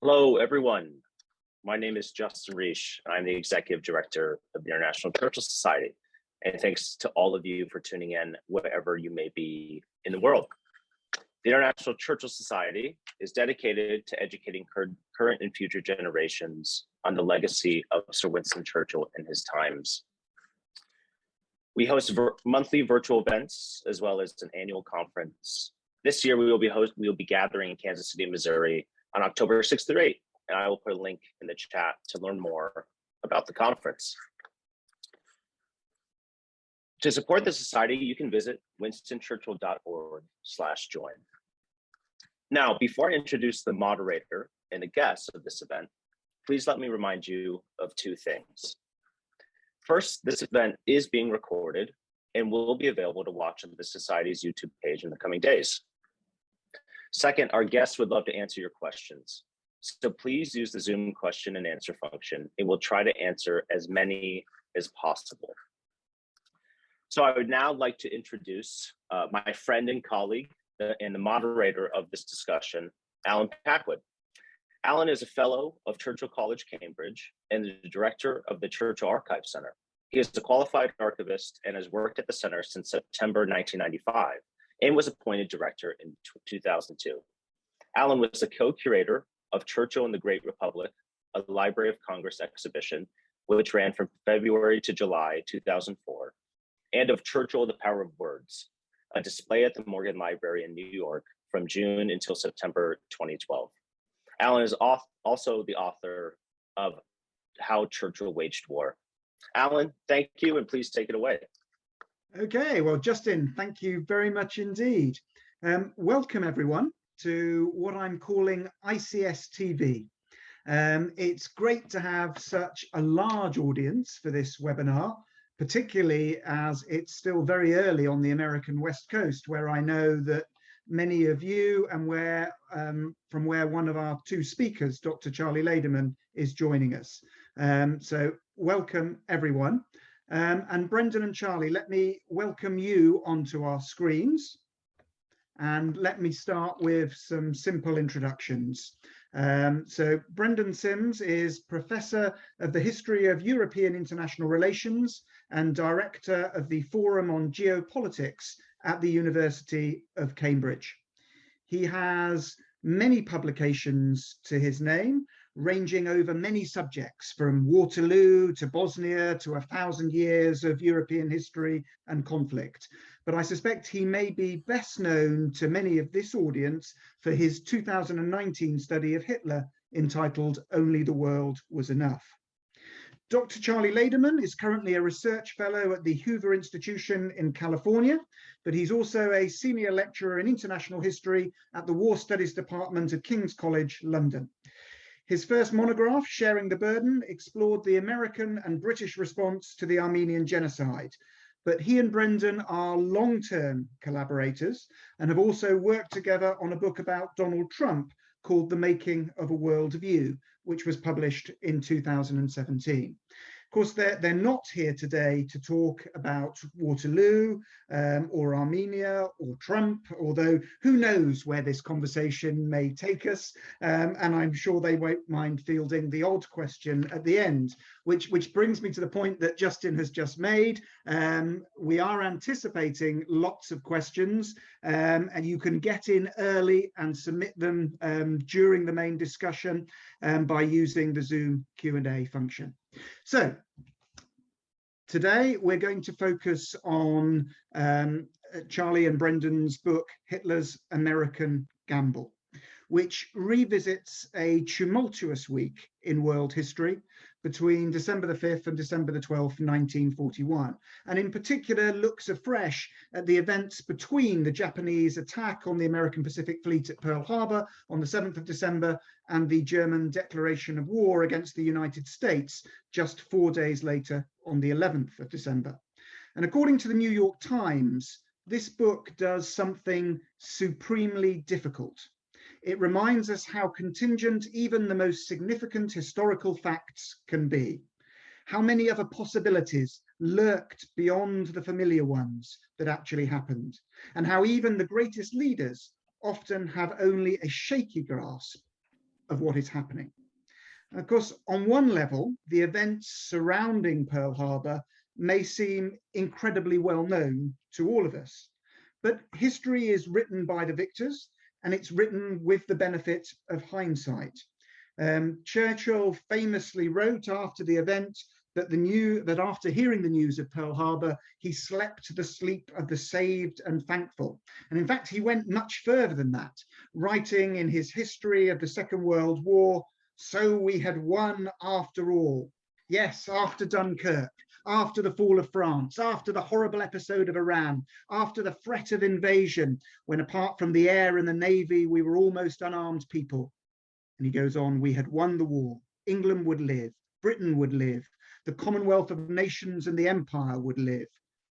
Hello, everyone. My name is Justin Reish. I'm the Executive Director of the International Churchill Society. And thanks to all of you for tuning in, wherever you may be in the world. The International Churchill Society is dedicated to educating current and future generations on the legacy of Sir Winston Churchill and his times. We host monthly virtual events as well as an annual conference. This year, we will be gathering in Kansas City, Missouri on October 6th through 8th, and I will put a link in the chat to learn more about the conference. To support the Society, you can visit winstonchurchill.org/join. Now, before I introduce the moderator and the guests of this event, please let me remind you of two things. First, this event is being recorded and will be available to watch on the Society's YouTube page in the coming days. Second, our guests would love to answer your questions. So please use the Zoom question and answer function, and we'll try to answer as many as possible. So I would now like to introduce my friend and colleague and the moderator of this discussion, Allen Packwood. Allen is a fellow of Churchill College, Cambridge, and the director of the Churchill Archive Center. He is a qualified archivist and has worked at the center since September 1995 and was appointed director in 2002. Allen was the co-curator of Churchill and the Great Republic, a Library of Congress exhibition, which ran from February to July 2004, and of Churchill, the Power of Words, a display at the Morgan Library in New York from June until September 2012. Allen is also the author of How Churchill Waged War. Allen, thank you, and please take it away. Okay, well, Justin, thank you very much indeed. Welcome, everyone, to what I'm calling ICS TV. It's great to have such a large audience for this webinar, particularly as it's still very early on the American West Coast, where I know that many of you and from where one of our two speakers, Dr. Charlie Laderman, is joining us. So welcome, everyone. And Brendan and Charlie, let me welcome you onto our screens. And let me start with some simple introductions. So Brendan Sims is Professor of the History of European International Relations and Director of the Forum on Geopolitics at the University of Cambridge. He has many publications to his name, ranging over many subjects, from Waterloo to Bosnia to 1,000 years of European history and conflict. But I suspect he may be best known to many of this audience for his 2019 study of Hitler entitled Only the World Was Enough. Dr. Charlie Laderman is currently a research fellow at the Hoover Institution in California, but he's also a senior lecturer in international history at the War Studies Department at King's College, London. His first monograph, Sharing the Burden, explored the American and British response to the Armenian genocide. But he and Brendan are long-term collaborators and have also worked together on a book about Donald Trump called The Making of a World View, which was published in 2017. Of course, they're not here today to talk about Waterloo or Armenia or Trump, although who knows where this conversation may take us. And I'm sure they won't mind fielding the odd question at the end, which brings me to the point that Justin has just made. We are anticipating lots of questions, and you can get in early and submit them during the main discussion by using the Zoom Q&A function. So today we're going to focus on Charlie and Brendan's book, Hitler's American Gamble, which revisits a tumultuous week in world history between December the 5th and December the 12th, 1941, and in particular looks afresh at the events between the Japanese attack on the American Pacific Fleet at Pearl Harbor on the 7th of December and the German declaration of war against the United States just 4 days later on the 11th of December. And according to the New York Times, this book does something supremely difficult. It reminds us how contingent even the most significant historical facts can be, how many other possibilities lurked beyond the familiar ones that actually happened, and how even the greatest leaders often have only a shaky grasp of what is happening. Of course, on one level, the events surrounding Pearl Harbor may seem incredibly well known to all of us, but history is written by the victors, and it's written with the benefit of hindsight. Churchill famously wrote after the event that after hearing the news of Pearl Harbor, he slept the sleep of the saved and thankful. And in fact, he went much further than that, writing in his history of the Second World War, "So we had won after all. Yes, after Dunkirk, after the fall of France, after the horrible episode of Iran, after the threat of invasion, when apart from the air and the navy, we were almost unarmed people." And he goes on, "We had won the war. England would live. Britain would live. The Commonwealth of Nations and the Empire would live.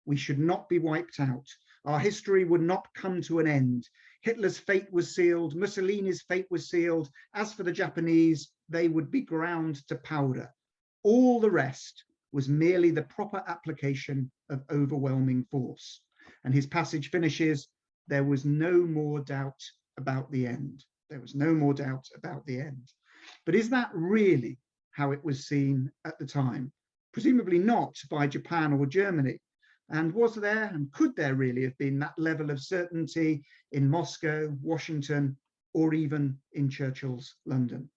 We should not be wiped out. Our history would not come to an end. Hitler's fate was sealed. Mussolini's fate was sealed. As for the Japanese, they would be ground to powder. All the rest was merely the proper application of overwhelming force." And his passage finishes, "There was no more doubt about the end." There was no more doubt about the end. But is that really how it was seen at the time? Presumably not by Japan or Germany. And was there, and could there really have been that level of certainty in Moscow, Washington, or even in Churchill's London?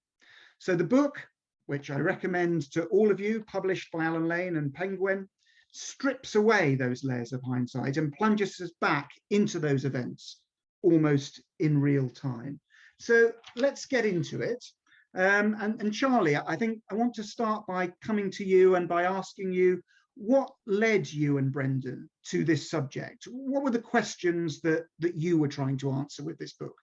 So the book, which I recommend to all of you, published by Allen Lane and Penguin, strips away those layers of hindsight and plunges us back into those events almost in real time. So let's get into it. And Charlie, I think I want to start by coming to you and by asking you, what led you and Brendan to this subject? What were the questions that you were trying to answer with this book?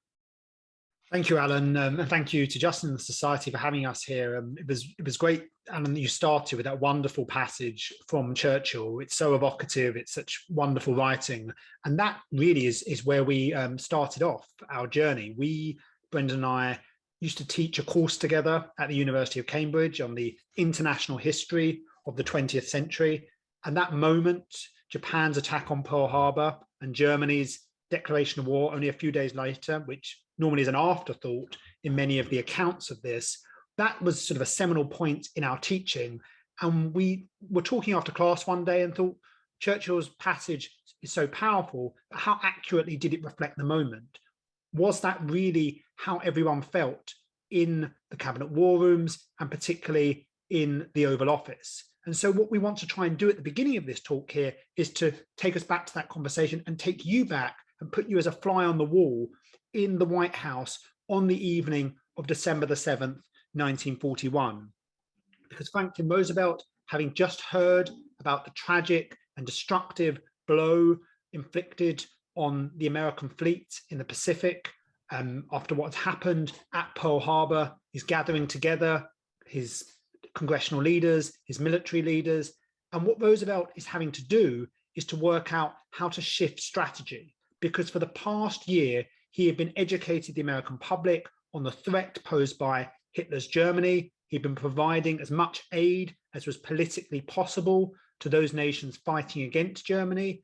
Thank you, Alan, and thank you to Justin and the Society for having us here. It was great, Alan, that you started with that wonderful passage from Churchill. It's so evocative. It's such wonderful writing, and that really is where we started off our journey. Brendan and I used to teach a course together at the University of Cambridge on the international history of the 20th century. And that moment, Japan's attack on Pearl Harbor and Germany's declaration of war only a few days later, which normally is an afterthought in many of the accounts of this, that was sort of a seminal point in our teaching. And we were talking after class one day and thought, Churchill's passage is so powerful, but how accurately did it reflect the moment? Was that really how everyone felt in the cabinet war rooms and particularly in the Oval Office? And so what we want to try and do at the beginning of this talk here is to take us back to that conversation and take you back and put you as a fly on the wall in the White House on the evening of December the 7th, 1941. Because Franklin Roosevelt, having just heard about the tragic and destructive blow inflicted on the American fleet in the Pacific, after what had happened at Pearl Harbor, is gathering together his congressional leaders, his military leaders. And what Roosevelt is having to do is to work out how to shift strategy. Because for the past year, he had been educating the American public on the threat posed by Hitler's Germany. He'd been providing as much aid as was politically possible to those nations fighting against Germany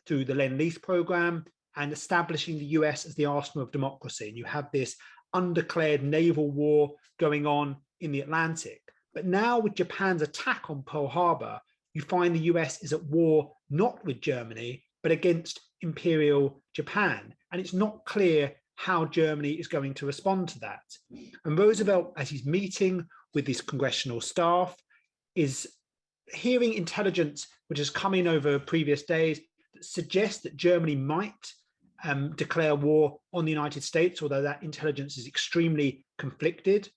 through the Lend-Lease program and establishing the US as the arsenal of democracy. And you have this undeclared naval war going on in the Atlantic. But now with Japan's attack on Pearl Harbor, you find the US is at war not with Germany, but against Imperial Japan. And it's not clear how Germany is going to respond to that. And Roosevelt, as he's meeting with his congressional staff, is hearing intelligence which has come in over previous days that suggests that Germany might declare war on the United States, although that intelligence is extremely conflicted.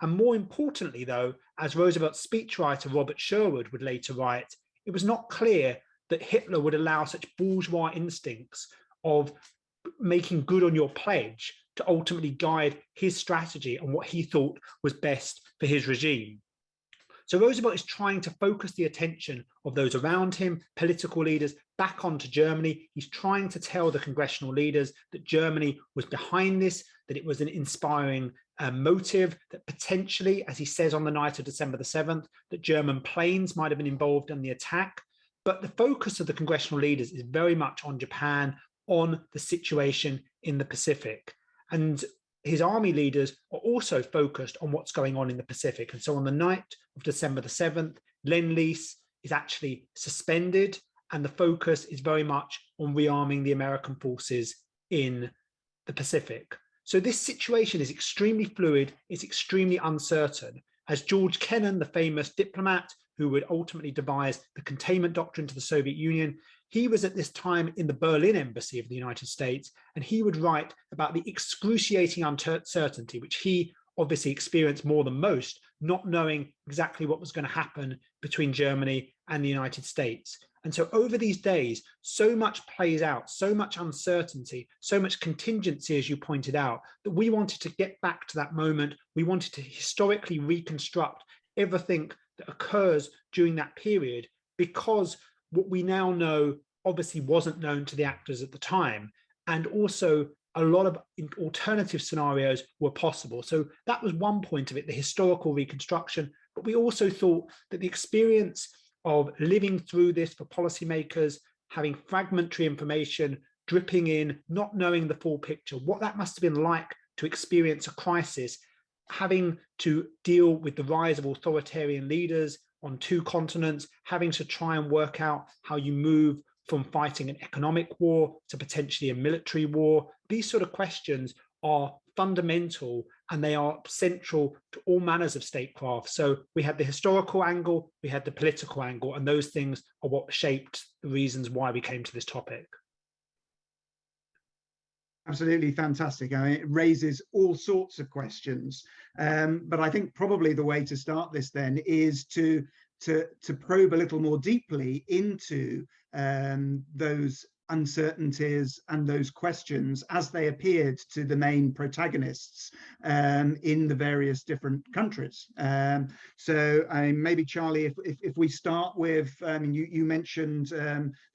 And more importantly, though, as Roosevelt's speechwriter Robert Sherwood would later write, it was not clear that Hitler would allow such bourgeois instincts of making good on your pledge to ultimately guide his strategy on what he thought was best for his regime. So Roosevelt is trying to focus the attention of those around him, political leaders, back onto Germany. He's trying to tell the congressional leaders that Germany was behind this, that it was an inspiring motive, that potentially, as he says on the night of December the 7th, that German planes might have been involved in the attack. But the focus of the congressional leaders is very much on Japan, on the situation in the Pacific. And his army leaders are also focused on what's going on in the Pacific. And so on the night of December the 7th, Lend-Lease is actually suspended, and the focus is very much on rearming the American forces in the Pacific. So this situation is extremely fluid, it's extremely uncertain. As George Kennan, the famous diplomat who would ultimately devise the containment doctrine to the Soviet Union, he was at this time in the Berlin embassy of the United States, and he would write about the excruciating uncertainty, which he obviously experienced more than most, not knowing exactly what was going to happen between Germany and the United States. And so over these days, so much plays out, so much uncertainty, so much contingency, as you pointed out, that we wanted to get back to that moment. We wanted to historically reconstruct everything that occurs during that period, because what we now know obviously wasn't known to the actors at the time. And also a lot of alternative scenarios were possible. So that was one point of it, the historical reconstruction. But we also thought that the experience of living through this for policymakers, having fragmentary information dripping in, not knowing the full picture, what that must have been like to experience a crisis, having to deal with the rise of authoritarian leaders on two continents, having to try and work out how you move from fighting an economic war to potentially a military war. These sort of questions are fundamental, and they are central to all manners of statecraft. So we had the historical angle, we had the political angle, and those things are what shaped the reasons why we came to this topic. Absolutely fantastic. I mean, it raises all sorts of questions. But I think probably the way to start this then is to probe a little more deeply into those uncertainties and those questions as they appeared to the main protagonists in the various different countries. So maybe Charlie, if we start with, you mentioned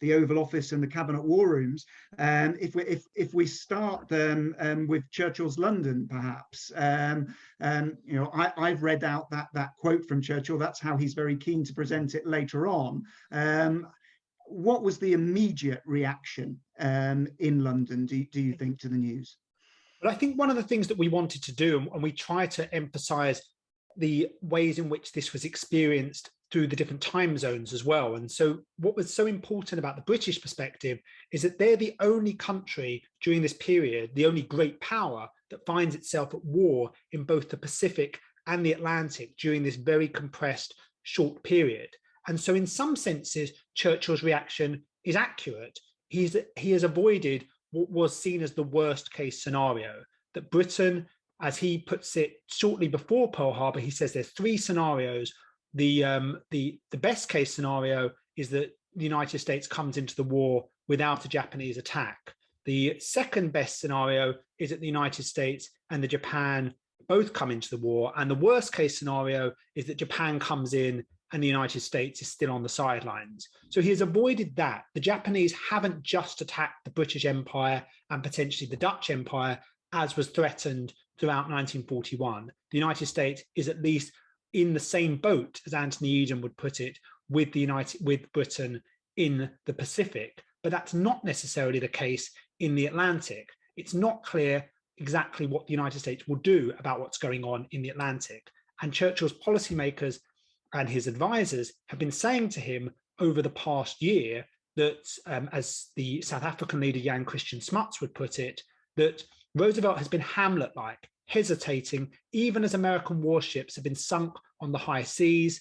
the Oval Office and the Cabinet War Rooms. If we start with Churchill's London, perhaps, I've read out that quote from Churchill. That's how he's very keen to present it later on. What was the immediate reaction in London, do you think, to the news? But I think one of the things that we wanted to do, and we try to emphasize the ways in which this was experienced through the different time zones as well. And so what was so important about the British perspective is that they're the only country during this period, the only great power that finds itself at war in both the Pacific and the Atlantic during this very compressed short period. And so in some senses, Churchill's reaction is accurate. He has avoided what was seen as the worst case scenario, that Britain, as he puts it shortly before Pearl Harbor, he says there's three scenarios. The best case scenario is that the United States comes into the war without a Japanese attack. The second best scenario is that the United States and the Japan both come into the war. And the worst case scenario is that Japan comes in and the United States is still on the sidelines. So he has avoided that. The Japanese haven't just attacked the British Empire and potentially the Dutch Empire, as was threatened throughout 1941. The United States is at least in the same boat, as Anthony Eden would put it, with Britain in the Pacific. But that's not necessarily the case in the Atlantic. It's not clear exactly what the United States will do about what's going on in the Atlantic. And Churchill's policymakers and his advisors have been saying to him over the past year that, as the South African leader Jan Christian Smuts would put it, that Roosevelt has been Hamlet-like, hesitating, even as American warships have been sunk on the high seas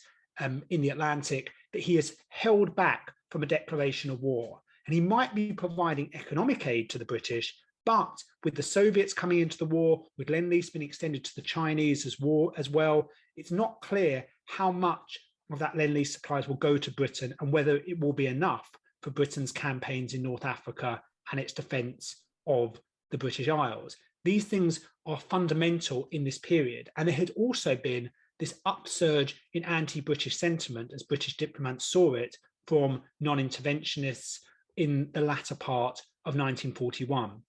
in the Atlantic, that he has held back from a declaration of war. And he might be providing economic aid to the British, but with the Soviets coming into the war, with Lend-Lease being extended to the Chinese as well, it's not clear how much of that Lend-Lease supplies will go to Britain and whether it will be enough for Britain's campaigns in North Africa and its defence of the British Isles. These things are fundamental in this period. And there had also been this upsurge in anti-British sentiment, as British diplomats saw it, from non-interventionists in the latter part of 1941.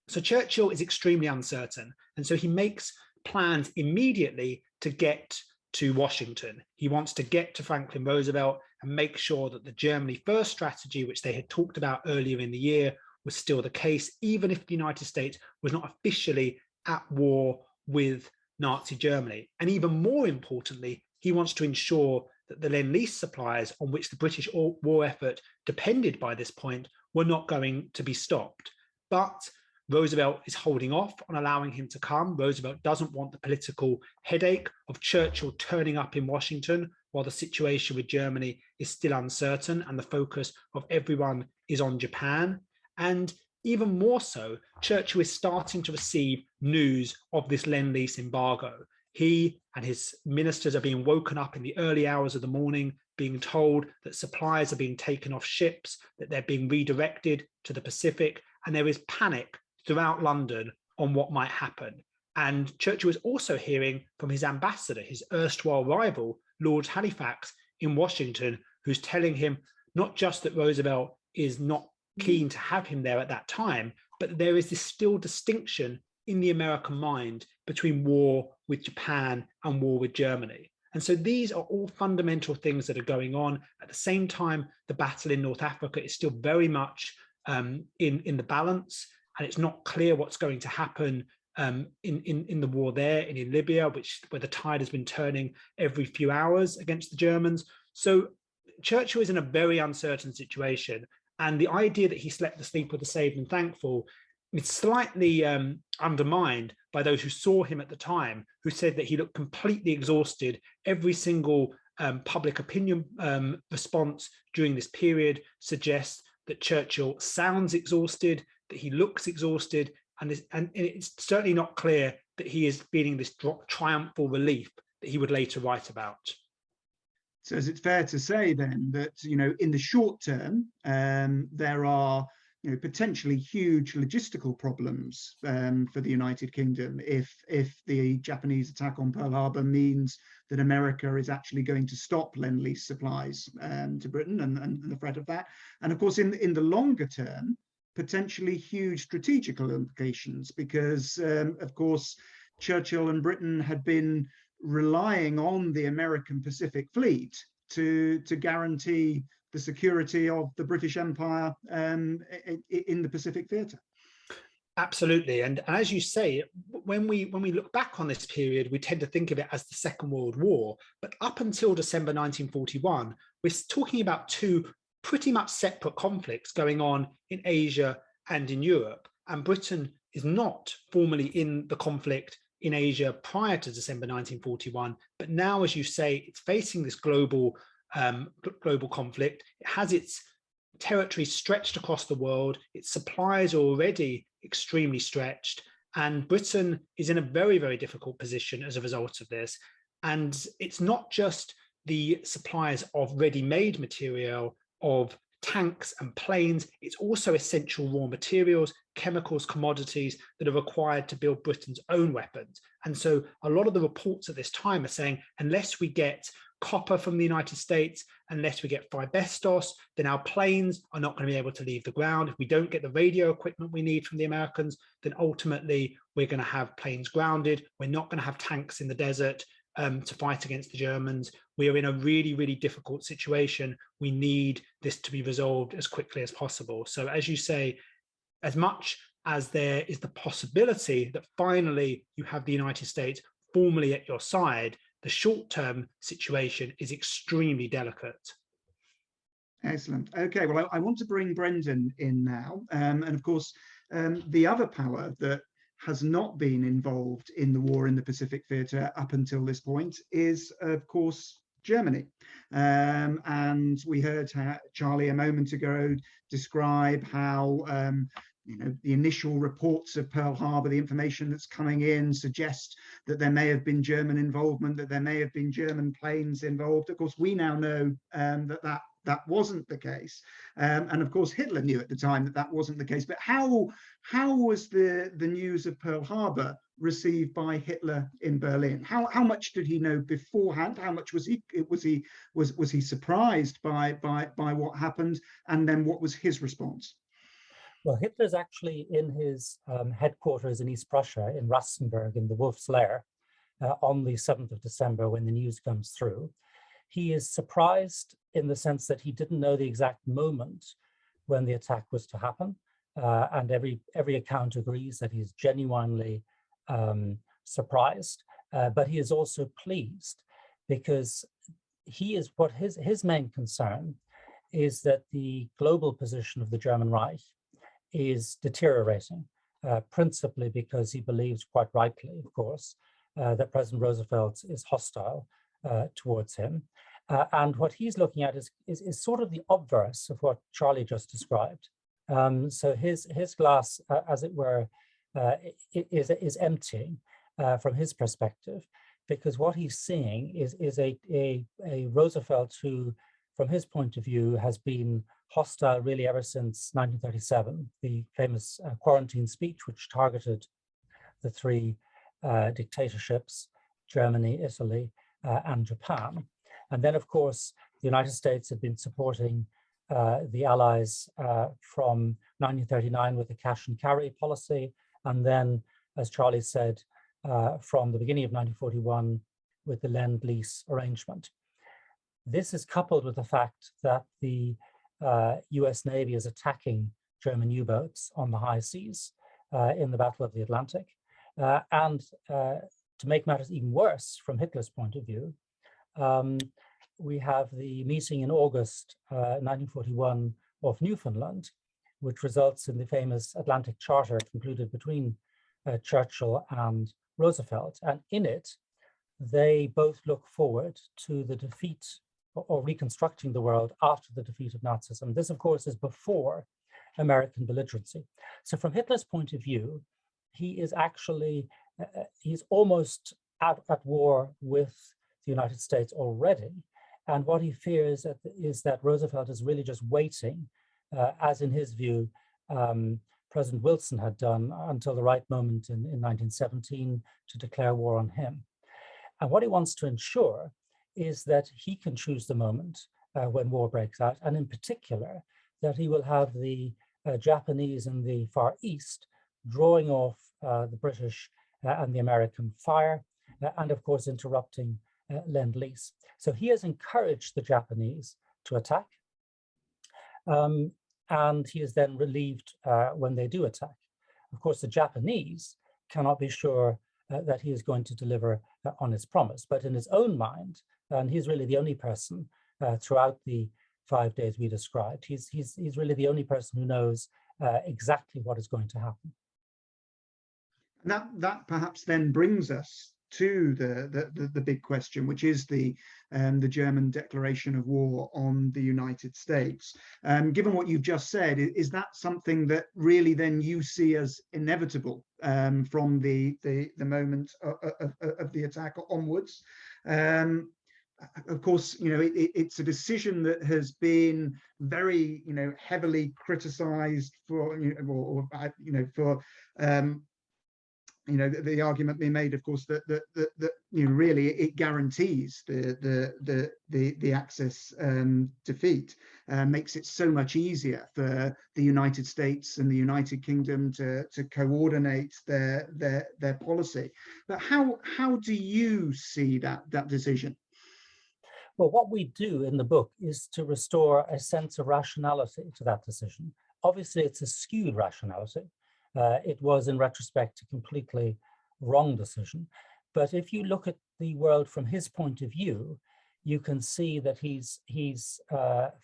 So Churchill is extremely uncertain. And so he makes plans immediately to get to Washington. He wants to get to Franklin Roosevelt and make sure that the Germany First strategy, which they had talked about earlier in the year, was still the case, even if the United States was not officially at war with Nazi Germany. And even more importantly, he wants to ensure that the Lend-Lease supplies on which the British war effort depended by this point were not going to be stopped. But Roosevelt is holding off on allowing him to come. Roosevelt doesn't want the political headache of Churchill turning up in Washington while the situation with Germany is still uncertain and the focus of everyone is on Japan. And even more so, Churchill is starting to receive news of this Lend-Lease embargo. He and his ministers are being woken up in the early hours of the morning, being told that supplies are being taken off ships, that they're being redirected to the Pacific, and there is panic throughout London on what might happen. And Churchill is also hearing from his ambassador, his erstwhile rival, Lord Halifax in Washington, who's telling him not just that Roosevelt is not keen to have him there at that time, but there is this still distinction in the American mind between war with Japan and war with Germany. And so these are all fundamental things that are going on. At the same time, the battle in North Africa is still very much in the balance, and it's not clear what's going to happen in the war there, in Libya, where the tide has been turning every few hours against the Germans. So Churchill is in a very uncertain situation. And the idea that he slept the sleep of the saved and thankful is slightly undermined by those who saw him at the time, who said that he looked completely exhausted. Every single public opinion response during this period suggests that Churchill sounds exhausted, that he looks exhausted, and it's certainly not clear that he is feeling this triumphal relief that he would later write about. So is it fair to say then that, in the short term, there are, potentially huge logistical problems for the United Kingdom if the Japanese attack on Pearl Harbor means that America is actually going to stop Lend-Lease supplies to Britain and the threat of that. And of course, in the longer term, potentially huge strategical implications, because of course, Churchill and Britain had been relying on the American Pacific Fleet to guarantee the security of the British Empire in the Pacific theatre. Absolutely, and as you say, when we look back on this period, we tend to think of it as the Second World War. But up until December 1941, we're talking about two pretty much separate conflicts going on in Asia and in Europe. And Britain is not formally in the conflict in Asia prior to December 1941, but now, as you say, it's facing this global conflict. It has its territory stretched across the world. Its supplies are already extremely stretched, and Britain is in a very, very difficult position as a result of this. And it's not just the supplies of ready-made material, of tanks and planes, it's also essential raw materials, chemicals, commodities that are required to build Britain's own weapons. And so a lot of the reports at this time are saying, unless we get copper from the United States, unless we get Phibestos, then our planes are not going to be able to leave the ground. If we don't get the radio equipment we need from the Americans, then ultimately we're going to have planes grounded. We're not going to have tanks in the desert to fight against the Germans. We are in a really, really difficult situation. We need this to be resolved as quickly as possible. So as you say, as much as there is the possibility that finally you have the United States formally at your side, the short-term situation is extremely delicate. Excellent. Okay, well, I want to bring Brendan in now. And of course, the other power that has not been involved in the war in the Pacific theatre up until this point is, of course, Germany. And we heard Charlie a moment ago describe how the initial reports of Pearl Harbor, the information that's coming in suggests that there may have been German involvement, that there may have been German planes involved. Of course, we now know that wasn't the case. And of course, Hitler knew at the time that wasn't the case. But how was the news of Pearl Harbor received by Hitler in Berlin? How much did he know beforehand? How much was he surprised by what happened? And then what was his response? Well, Hitler's actually in his headquarters in East Prussia, in Rastenburg, in the Wolf's Lair, on the 7th of December when the news comes through. He is surprised in the sense that he didn't know the exact moment when the attack was to happen. And every account agrees that he's genuinely surprised, but he is also pleased, because his main concern is that the global position of the German Reich is deteriorating, principally because he believes, quite rightly, of course, that President Roosevelt is hostile towards him. And what he's looking at is sort of the obverse of what Charlie just described. So his glass, as it were, is emptying from his perspective, because what he's seeing is a Roosevelt who, from his point of view, has been hostile really ever since 1937, the famous quarantine speech, which targeted the three dictatorships, Germany, Italy, and Japan. And then, of course, the United States had been supporting the Allies from 1939 with the cash and carry policy. And then, as Charlie said, from the beginning of 1941 with the Lend-Lease arrangement. This is coupled with the fact that the US Navy is attacking German U-boats on the high seas in the Battle of the Atlantic. And to make matters even worse from Hitler's point of view, we have the meeting in August 1941 of Newfoundland, which results in the famous Atlantic Charter concluded between Churchill and Roosevelt. And in it, they both look forward to the defeat or reconstructing the world after the defeat of Nazism. This, of course, is before American belligerency. So from Hitler's point of view, he is actually, he's almost at war with the United States already. And what he fears is that Roosevelt is really just waiting, as in his view, President Wilson had done until the right moment in 1917 to declare war on him. And what he wants to ensure is that he can choose the moment when war breaks out, and in particular, that he will have the Japanese in the Far East drawing off the British and the American fire, and of course interrupting Lend-Lease. So he has encouraged the Japanese to attack, and he is then relieved when they do attack. Of course, the Japanese cannot be sure that he is going to deliver on his promise, but in his own mind, and he's really the only person throughout the 5 days we described, he's really the only person who knows exactly what is going to happen. And that perhaps then brings us to the big question, which is the German declaration of war on the United States. Given what you've just said, is that something that really then you see as inevitable from the moment of the attack onwards? Of course, it's a decision that has been very, heavily criticised for, the argument being made, of course, that really it guarantees the Axis defeat, makes it so much easier for the United States and the United Kingdom to coordinate their policy. But how do you see that decision? Well, what we do in the book is to restore a sense of rationality to that decision. Obviously, it's a skewed rationality. It was, in retrospect, a completely wrong decision. But if you look at the world from his point of view, you can see that he's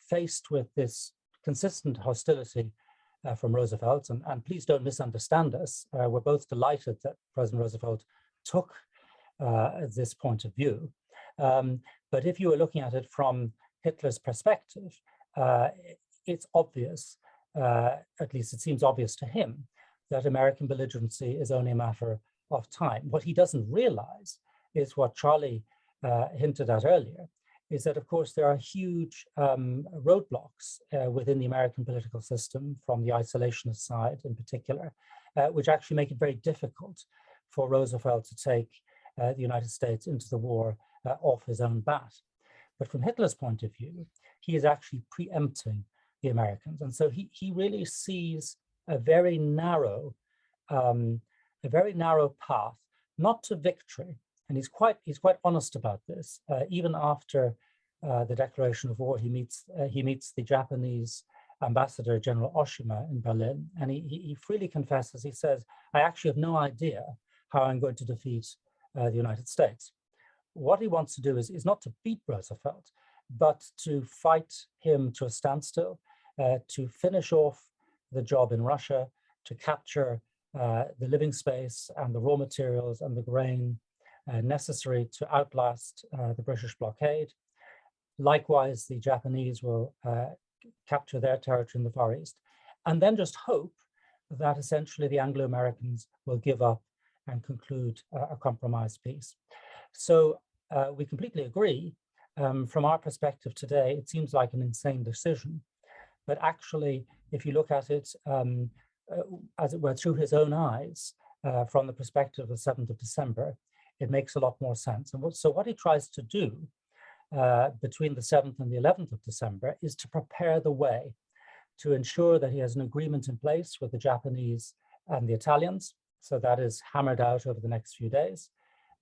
faced with this consistent hostility from Roosevelt. And please don't misunderstand us. We're both delighted that President Roosevelt took this point of view. But if you were looking at it from Hitler's perspective, it's obvious, at least it seems obvious to him, that American belligerency is only a matter of time. What he doesn't realize is what Charlie hinted at earlier, is that, of course, there are huge roadblocks within the American political system, from the isolationist side in particular, which actually make it very difficult for Roosevelt to take the United States into the war off his own bat. But from Hitler's point of view, he is actually preempting the Americans. And so he really sees a very narrow path, not to victory. And he's quite honest about this. Even after the declaration of war, he meets the Japanese ambassador, General Oshima, in Berlin, and he freely confesses. He says, "I actually have no idea how I'm going to defeat the United States. What he wants to do is not to beat Roosevelt, but to fight him to a standstill, to finish off the job in Russia, to capture the living space and the raw materials and the grain necessary to outlast the British blockade. Likewise, the Japanese will capture their territory in the Far East, and then just hope that essentially the Anglo-Americans will give up and conclude a compromise peace. So we completely agree. From our perspective today, it seems like an insane decision, but actually, if you look at it, as it were, through his own eyes, from the perspective of the 7th of December, it makes a lot more sense. And so what he tries to do between the 7th and the 11th of December is to prepare the way to ensure that he has an agreement in place with the Japanese and the Italians. So that is hammered out over the next few days,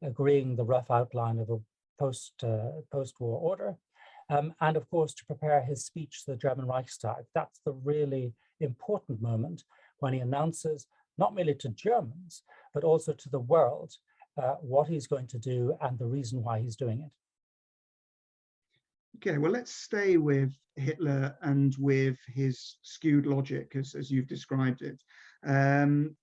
agreeing the rough outline of a post-war order. And of course, to prepare his speech to the German Reichstag. That's the really important moment when he announces, not merely to Germans, but also to the world, what he's going to do and the reason why he's doing it. Okay, well, let's stay with Hitler and with his skewed logic, as you've described it. And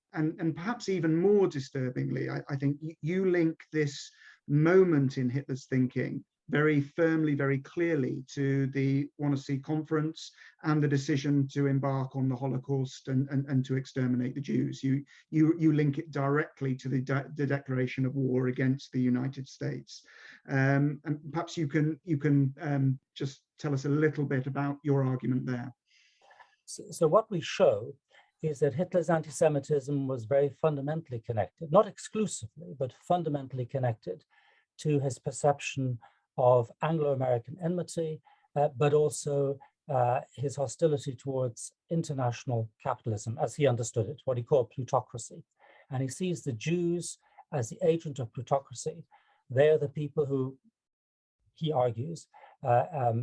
perhaps even more disturbingly, I think you link this moment in Hitler's thinking very firmly, very clearly to the Wannsee Conference and the decision to embark on the Holocaust and to exterminate the Jews. You link it directly to the declaration of war against the United States. And perhaps you can just tell us a little bit about your argument there. So what we show is that Hitler's anti-Semitism was very fundamentally connected, not exclusively, but fundamentally connected to his perception of Anglo-American enmity, but also his hostility towards international capitalism, as he understood it, what he called plutocracy. And he sees the Jews as the agent of plutocracy. They're the people who, he argues,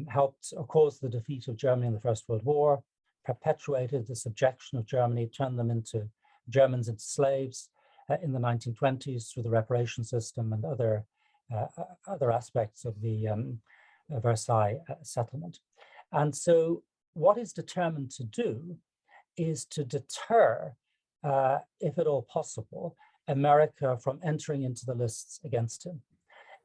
helped cause the defeat of Germany in the First World War, perpetuated the subjection of Germany, turned them into Germans into slaves in the 1920s through the reparation system and other aspects of the Versailles settlement. And so what he's determined to do is to deter, if at all possible, America from entering into the lists against him.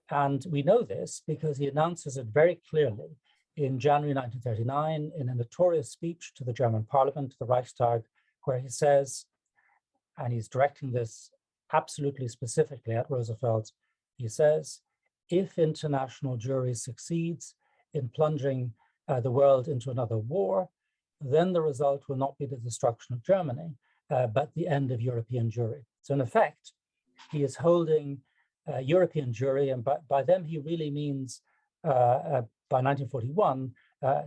And we know this because he announces it very clearly in January 1939 in a notorious speech to the German parliament, the Reichstag, where he says, and he's directing this absolutely specifically at Roosevelt, he says, if international Jewry succeeds in plunging the world into another war, then the result will not be the destruction of Germany, but the end of European Jewry. So in effect, he is holding European Jewry, and by them he really means, by 1941,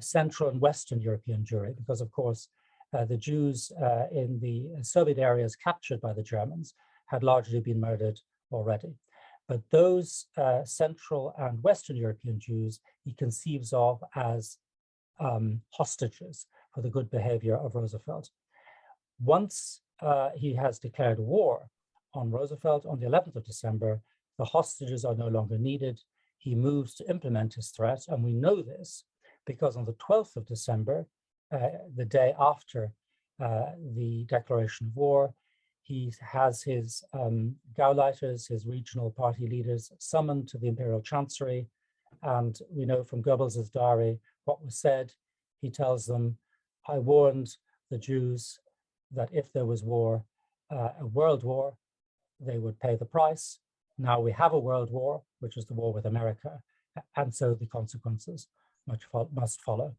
Central and Western European Jewry, because of course, the Jews in the Soviet areas captured by the Germans had largely been murdered already. But those Central and Western European Jews he conceives of as hostages for the good behavior of Roosevelt. Once he has declared war on Roosevelt on the 11th of December, the hostages are no longer needed. He moves to implement his threat, and we know this because on the 12th of December, the day after the declaration of war, he has his Gauleiters, his regional party leaders, summoned to the Imperial Chancery. And we know from Goebbels' diary what was said. He tells them, I warned the Jews that if there was war, a world war, they would pay the price. Now we have a world war, which is the war with America, and so the consequences must follow.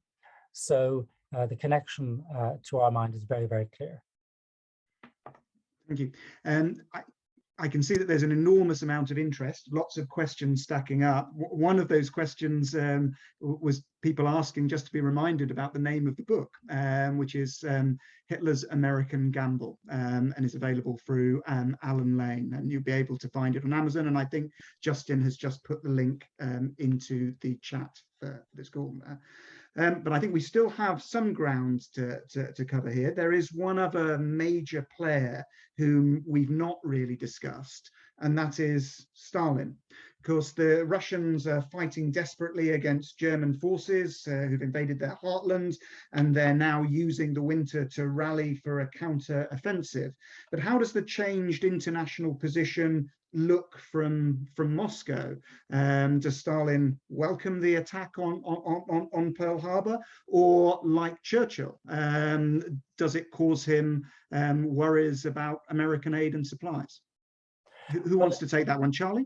So the connection to our mind is very, very clear. Thank you. I can see that there's an enormous amount of interest, lots of questions stacking up. One of those questions was people asking just to be reminded about the name of the book, which is Hitler's American Gamble, and is available through Allen Lane, and you'll be able to find it on Amazon. And I think Justin has just put the link into the chat for this call. But I think we still have some ground to cover here. There is one other major player whom we've not really discussed, and that is Stalin. Of course, the Russians are fighting desperately against German forces who've invaded their heartland, and they're now using the winter to rally for a counter-offensive. But how does the changed international position look from Moscow? Does Stalin welcome the attack on Pearl Harbor, or like Churchill, does it cause him worries about American aid and supplies? Who wants to take that one, Charlie?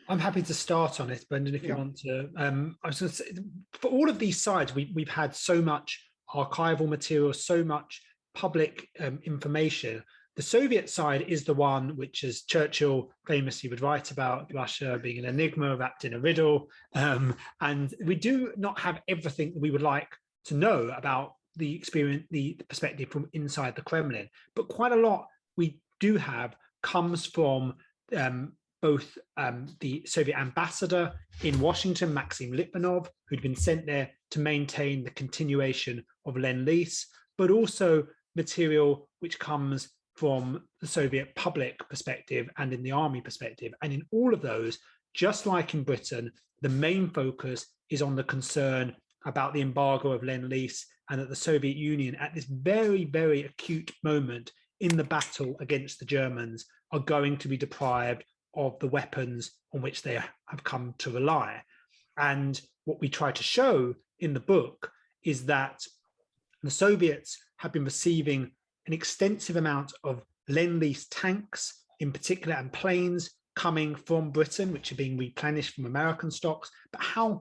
I'm happy to start on it, Brendan, if you want to. I was going to say, for all of these sides, we've had so much archival material, so much public information. The Soviet side is the one which, as Churchill famously would write about, Russia being an enigma wrapped in a riddle. And we do not have everything that we would like to know about the experience, the perspective from inside the Kremlin. But quite a lot we do have comes from both the Soviet ambassador in Washington, Maxim Litvinov, who'd been sent there to maintain the continuation of Lend-Lease, but also material which comes from the Soviet public perspective and in the army perspective. And in all of those, just like in Britain, the main focus is on the concern about the embargo of Lend-Lease, and that the Soviet Union, at this very, very acute moment in the battle against the Germans, are going to be deprived of the weapons on which they have come to rely. And what we try to show in the book is that the Soviets have been receiving an extensive amount of Lend-Lease tanks in particular, and planes coming from Britain, which are being replenished from American stocks, but how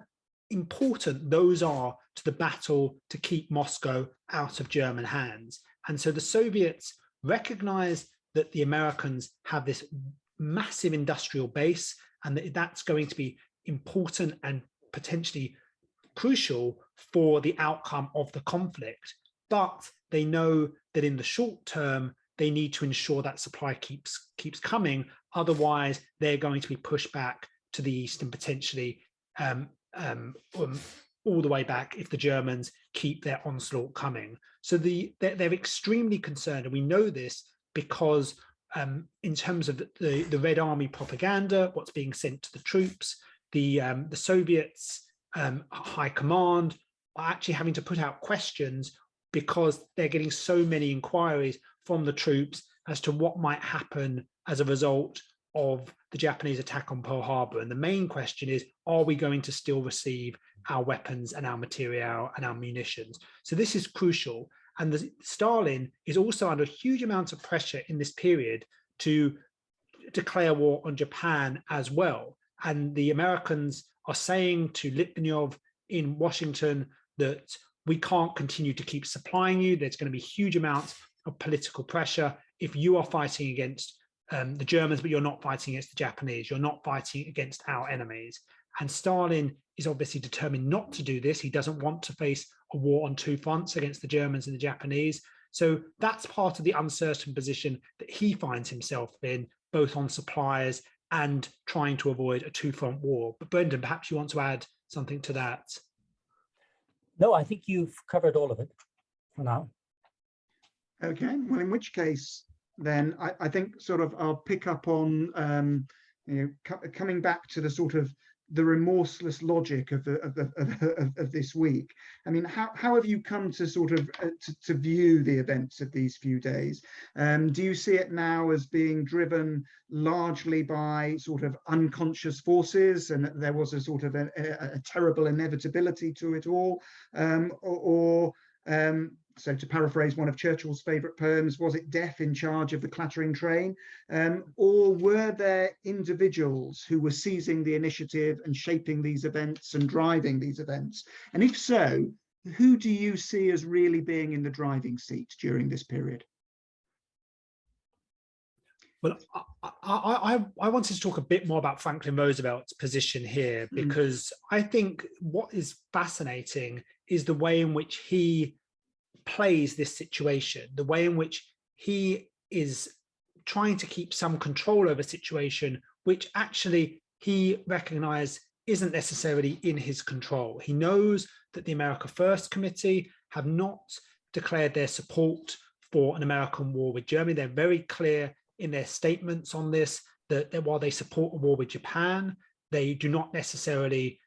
important those are to the battle to keep Moscow out of German hands. And so the Soviets recognize that the Americans have this massive industrial base, and that that's going to be important and potentially crucial for the outcome of the conflict. But they know that in the short term, they need to ensure that supply keeps coming. Otherwise, they're going to be pushed back to the east and potentially all the way back if the Germans keep their onslaught coming. So they're extremely concerned, and we know this because in terms of the Red Army propaganda, what's being sent to the troops, the Soviets high command are actually having to put out questions because they're getting so many inquiries from the troops as to what might happen as a result of the Japanese attack on Pearl Harbor. And the main question is, are we going to still receive our weapons and our material and our munitions? So this is crucial. And Stalin is also under a huge amount of pressure in this period to declare war on Japan as well. And the Americans are saying to Litvinov in Washington that we can't continue to keep supplying you. There's going to be huge amounts of political pressure if you are fighting against the Germans, but you're not fighting against the Japanese. You're not fighting against our enemies. And Stalin is obviously determined not to do this. He doesn't want to face a war on two fronts against the Germans and the Japanese. So that's part of the uncertain position that he finds himself in, both on supplies and trying to avoid a two-front war. But Brendan, perhaps you want to add something to that? No, I think you've covered all of it for now. Okay, well, in which case, then I think sort of I'll pick up on coming back to the sort of the remorseless logic of this week. I mean, how have you come to sort of to view the events of these few days? Do you see it now as being driven largely by sort of unconscious forces, and there was a sort of a terrible inevitability to it all, so to paraphrase one of Churchill's favourite poems, was it death in charge of the clattering train? Or were there individuals who were seizing the initiative and shaping these events and driving these events? And if so, who do you see as really being in the driving seat during this period? Well, I wanted to talk a bit more about Franklin Roosevelt's position here, because I think what is fascinating is the way in which he plays this situation, the way in which he is trying to keep some control over a situation which actually he recognized isn't necessarily in his control. He knows that the America First Committee have not declared their support for an American war with Germany. They're very clear in their statements on this, that while they support a war with Japan, they do not necessarily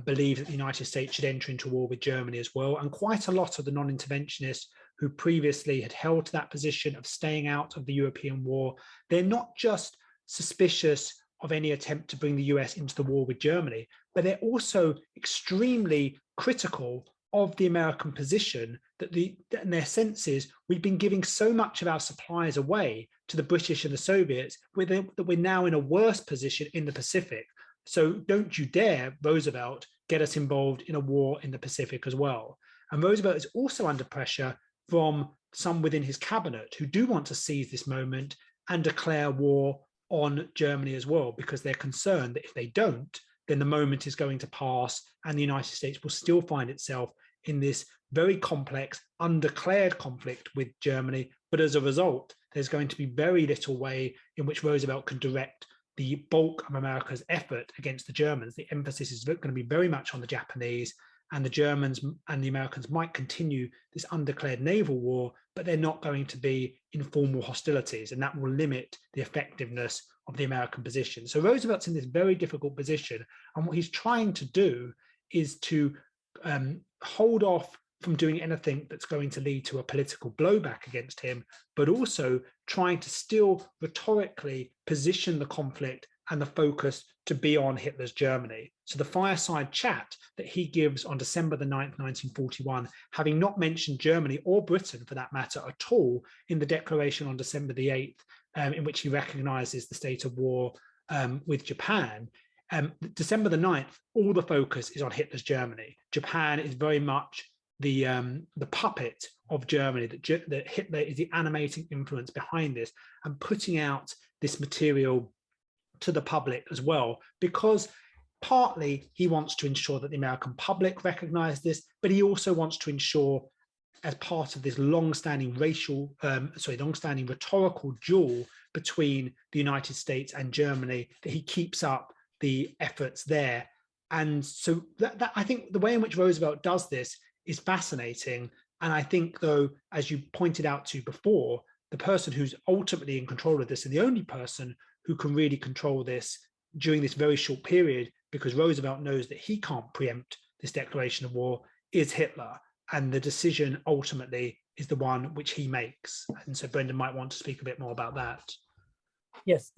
believe that the United States should enter into war with Germany as well. And quite a lot of the non-interventionists who previously had held to that position of staying out of the European war, they're not just suspicious of any attempt to bring the US into the war with Germany, but they're also extremely critical of the American position that and their sense is we've been giving so much of our supplies away to the British and the Soviets that we're now in a worse position in the Pacific. So don't you dare, Roosevelt, get us involved in a war in the Pacific as well. And Roosevelt is also under pressure from some within his cabinet who do want to seize this moment and declare war on Germany as well, because they're concerned that if they don't, then the moment is going to pass and the United States will still find itself in this very complex, undeclared conflict with Germany. But as a result, there's going to be very little way in which Roosevelt can direct the bulk of America's effort against the Germans. The emphasis is going to be very much on the Japanese, and the Germans and the Americans might continue this undeclared naval war, but they're not going to be informal hostilities, and that will limit the effectiveness of the American position. So Roosevelt's in this very difficult position, and what he's trying to do is to hold off from doing anything that's going to lead to a political blowback against him, but also trying to still rhetorically position the conflict and the focus to be on Hitler's Germany. So the fireside chat that he gives on December the 9th, 1941, having not mentioned Germany or Britain for that matter at all in the declaration on December the 8th, in which he recognizes the state of war with Japan, December the 9th, all the focus is on Hitler's Germany. Japan is very much the puppet of Germany, that Hitler is the animating influence behind this, and putting out this material to the public as well, because partly he wants to ensure that the American public recognize this, but he also wants to ensure, as part of this long-standing long-standing rhetorical duel between the United States and Germany, that he keeps up the efforts there. And so that I think the way in which Roosevelt does this is fascinating. And I think, though, as you pointed out to before, the person who's ultimately in control of this, and the only person who can really control this during this very short period, because Roosevelt knows that he can't preempt this declaration of war, is Hitler. And the decision ultimately is the one which he makes. And so Brendan might want to speak a bit more about that. Yes,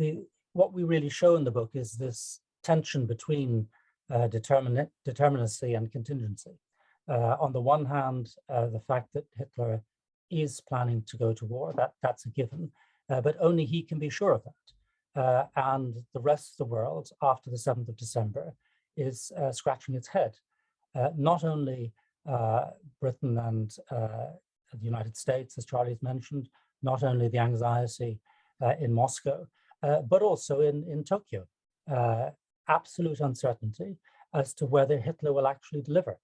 what we really show in the book is this tension between determinacy and contingency. On the one hand, the fact that Hitler is planning to go to war, that's a given, but only he can be sure of that. And the rest of the world, after the 7th of December, is scratching its head. Not only Britain and the United States, as Charlie's mentioned, not only the anxiety in Moscow, but also in Tokyo. Absolute uncertainty as to whether Hitler will actually deliver.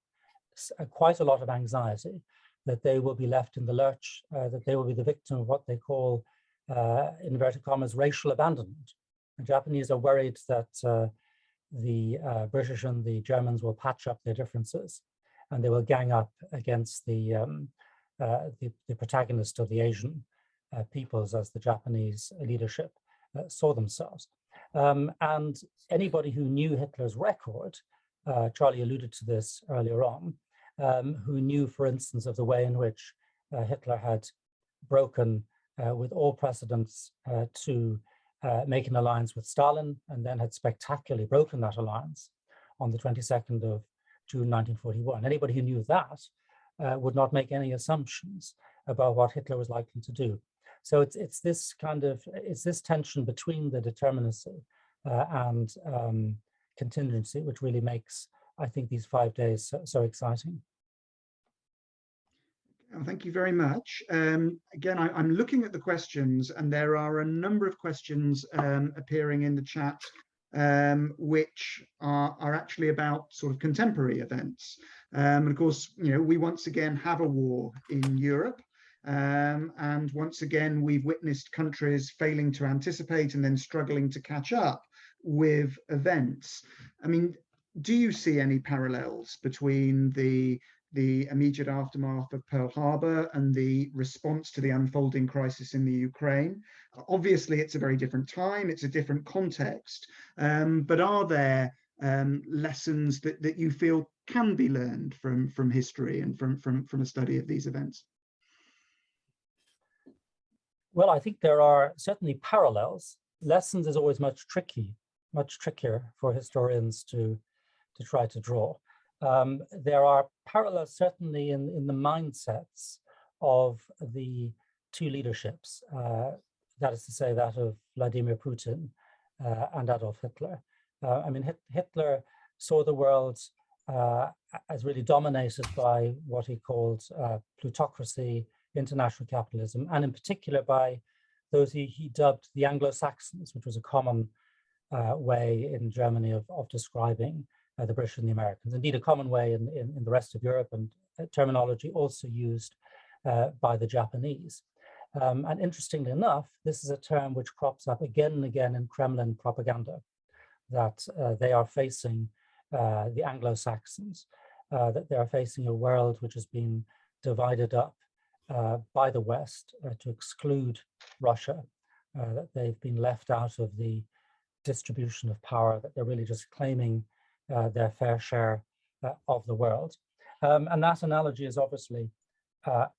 Quite a lot of anxiety that they will be left in the lurch, that they will be the victim of what they call, in inverted commas, racial abandonment. The Japanese are worried that the British and the Germans will patch up their differences, and they will gang up against the protagonist of the Asian peoples, as the Japanese leadership saw themselves. And anybody who knew Hitler's record, Charlie alluded to this earlier on, who knew, for instance, of the way in which Hitler had broken with all precedents to make an alliance with Stalin, and then had spectacularly broken that alliance on the 22nd of June 1941. Anybody who knew that would not make any assumptions about what Hitler was likely to do. So it's this tension between the determinacy and contingency, which really makes, I think, these 5 days so exciting. Thank you very much. Again, I'm looking at the questions, and there are a number of questions appearing in the chat, which are actually about sort of contemporary events. And of course, we once again have a war in Europe. And once again, we've witnessed countries failing to anticipate and then struggling to catch up with events. I mean, do you see any parallels between the immediate aftermath of Pearl Harbor and the response to the unfolding crisis in the Ukraine? Obviously, it's a very different time, it's a different context, but are there lessons that you feel can be learned from history and from a study of these events? Well, I think there are certainly parallels. Lessons is always much trickier for historians to try to draw. There are parallels certainly in the mindsets of the two leaderships, that is to say that of Vladimir Putin and Adolf Hitler. I mean, Hitler saw the world as really dominated by what he called plutocracy, international capitalism, and in particular by those he dubbed the Anglo-Saxons, which was a common way in Germany of describing the British and the Americans, indeed a common way in the rest of Europe, and terminology also used by the Japanese. And interestingly enough, this is a term which crops up again and again in Kremlin propaganda, that they are facing the Anglo-Saxons, that they are facing a world which has been divided up by the West to exclude Russia, that they've been left out of the distribution of power, that they're really just claiming their fair share of the world. And that analogy is obviously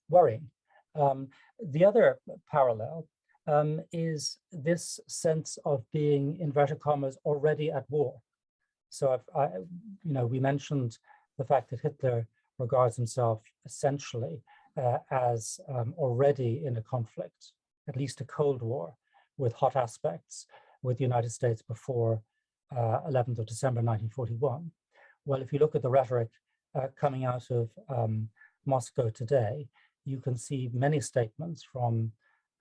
worrying. The other parallel is this sense of being, inverted commas, already at war. So we mentioned the fact that Hitler regards himself essentially as already in a conflict, at least a Cold War, with hot aspects with the United States before 11th of December 1941. Well, if you look at the rhetoric coming out of Moscow today, you can see many statements from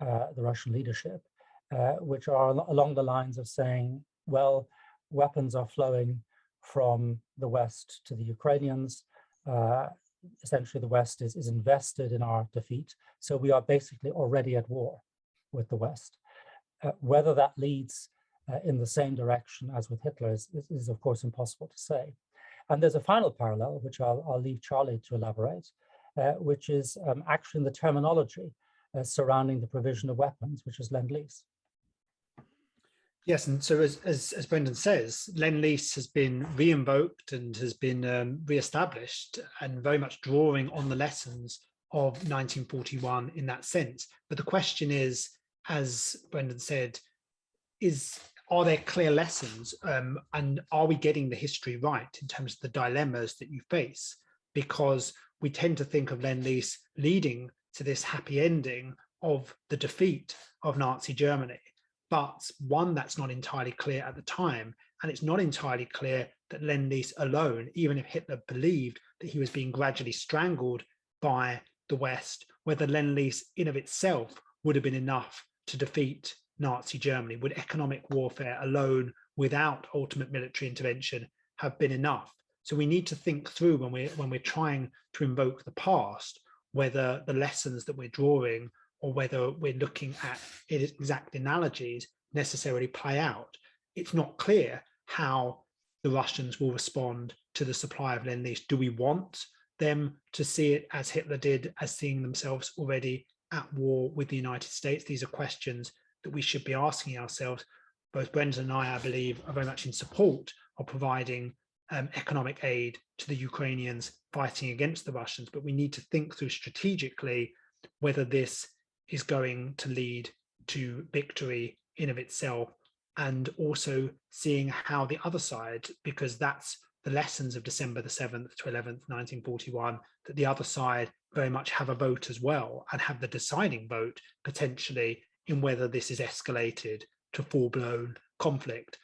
the Russian leadership, which are along the lines of saying, well, weapons are flowing from the West to the Ukrainians. Essentially, the West is invested in our defeat. So we are basically already at war with the West. Whether that leads in the same direction as with Hitler is of course impossible to say. And there's a final parallel, which I'll leave Charlie to elaborate, which is actually in the terminology surrounding the provision of weapons, which is Lend-Lease. Yes, and so as Brendan says, Lend-Lease has been re-invoked and has been re-established, and very much drawing on the lessons of 1941 in that sense. But the question is, as Brendan said, are there clear lessons, and are we getting the history right in terms of the dilemmas that you face? Because we tend to think of Lend-Lease leading to this happy ending of the defeat of Nazi Germany. But one, that's not entirely clear at the time, and it's not entirely clear that Lend-Lease alone, even if Hitler believed that he was being gradually strangled by the West, whether Lend-Lease in of itself would have been enough to defeat Nazi Germany. Would economic warfare alone, without ultimate military intervention, have been enough? So we need to think through when we're trying to invoke the past, whether the lessons that we're drawing or whether we're looking at exact analogies necessarily play out. It's not clear how the Russians will respond to the supply of Lend-Lease. Do we want them to see it as Hitler did, as seeing themselves already at war with the United States? These are questions that we should be asking ourselves. Both Brendan and I believe, are very much in support of providing economic aid to the Ukrainians fighting against the Russians, but we need to think through strategically whether this is going to lead to victory in of itself, and also seeing how the other side, because that's the lessons of December the 7th to 11th, 1941, that the other side very much have a vote as well, and have the deciding vote potentially in whether this is escalated to full-blown conflict.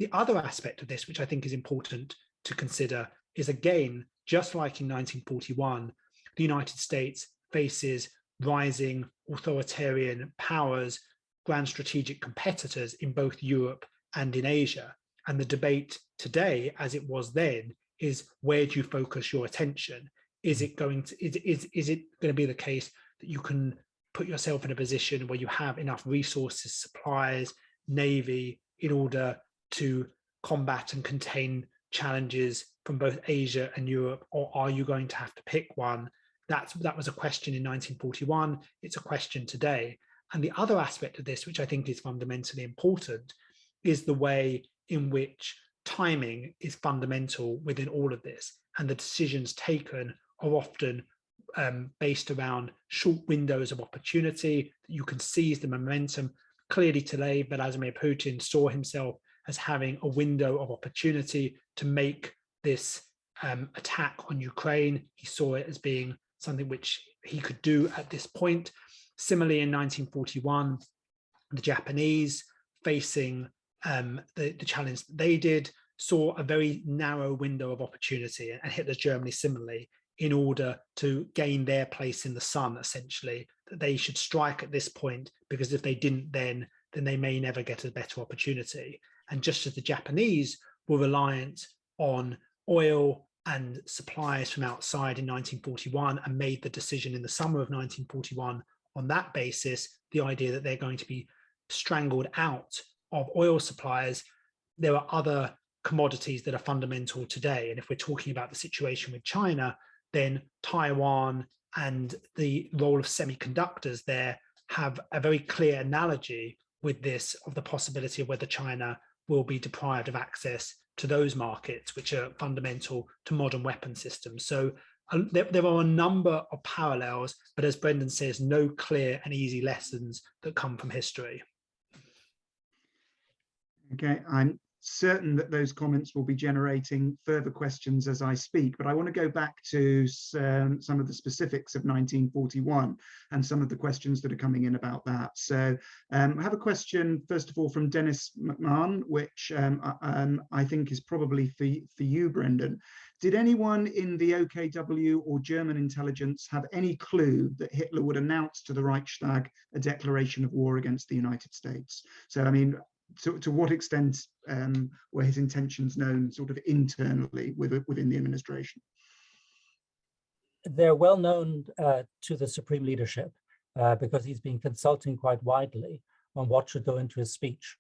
The other aspect of this, which I think is important to consider, is again, just like in 1941, the United States faces rising authoritarian powers, grand strategic competitors in both Europe and in Asia. And the debate today, as it was then, is where do you focus your attention? Is it going to be the case that you can put yourself in a position where you have enough resources, supplies, navy, in order to combat and contain challenges from both Asia and Europe, or are you going to have to pick one? That was a question in 1941. It's a question today. And the other aspect of this, which I think is fundamentally important, is the way in which timing is fundamental within all of this. And the decisions taken are often based around short windows of opportunity that you can seize the momentum. Clearly today, Vladimir Putin saw himself as having a window of opportunity to make this attack on Ukraine. He saw it as being something which he could do at this point. Similarly, in 1941, the Japanese, facing the challenge that they did, saw a very narrow window of opportunity, and Hitler's Germany similarly, in order to gain their place in the sun, essentially, that they should strike at this point, because if they didn't then they may never get a better opportunity. And just as the Japanese were reliant on oil and supplies from outside in 1941 and made the decision in the summer of 1941 on that basis, the idea that they're going to be strangled out of oil supplies, there are other commodities that are fundamental today. And if we're talking about the situation with China, then Taiwan and the role of semiconductors there have a very clear analogy with this, of the possibility of whether China will be deprived of access to those markets, which are fundamental to modern weapon systems. So there are a number of parallels, but as Brendan says, no clear and easy lessons that come from history. Okay, I'm certain that those comments will be generating further questions as I speak, but I want to go back to some of the specifics of 1941 and some of the questions that are coming in about that. So I have a question, first of all, from Dennis McMahon, which I think is probably for you, Brendan. Did anyone in the OKW or German intelligence have any clue that Hitler would announce to the Reichstag a declaration of war against the United States? So, I mean, to what extent were his intentions known sort of internally within the administration? They're well known to the Supreme Leadership because he's been consulting quite widely on what should go into his speech.